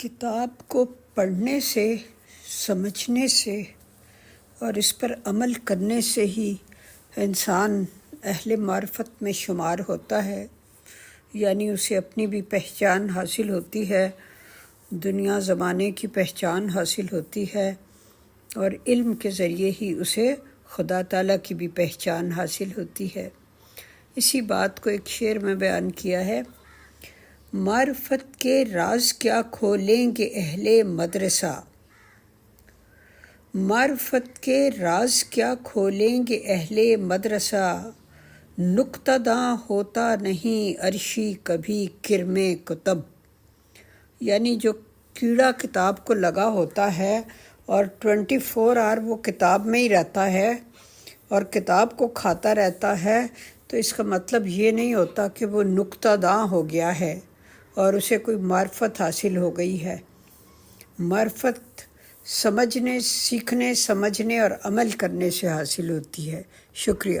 کتاب کو پڑھنے سے، سمجھنے سے اور اس پر عمل کرنے سے ہی انسان اہل معرفت میں شمار ہوتا ہے، یعنی اسے اپنی بھی پہچان حاصل ہوتی ہے، دنیا زمانے کی پہچان حاصل ہوتی ہے، اور علم کے ذریعے ہی اسے خدا تعالیٰ کی بھی پہچان حاصل ہوتی ہے۔ اسی بات کو ایک شعر میں بیان کیا ہے: معرفت کے راز کیا کھولیں گے اہل مدرسہ، معرفت کے راز کیا کھولیں گے اہل مدرسہ، نکتہ داں ہوتا نہیں عرشی کبھی کرم کتب۔ یعنی جو کیڑا کتاب کو لگا ہوتا ہے اور 24 آور وہ کتاب میں ہی رہتا ہے اور کتاب کو کھاتا رہتا ہے، تو اس کا مطلب یہ نہیں ہوتا کہ وہ نکتہ داں ہو گیا ہے اور اسے کوئی معرفت حاصل ہو گئی ہے۔ معرفت سمجھنے، سیکھنے، سمجھنے اور عمل کرنے سے حاصل ہوتی ہے۔ شکریہ۔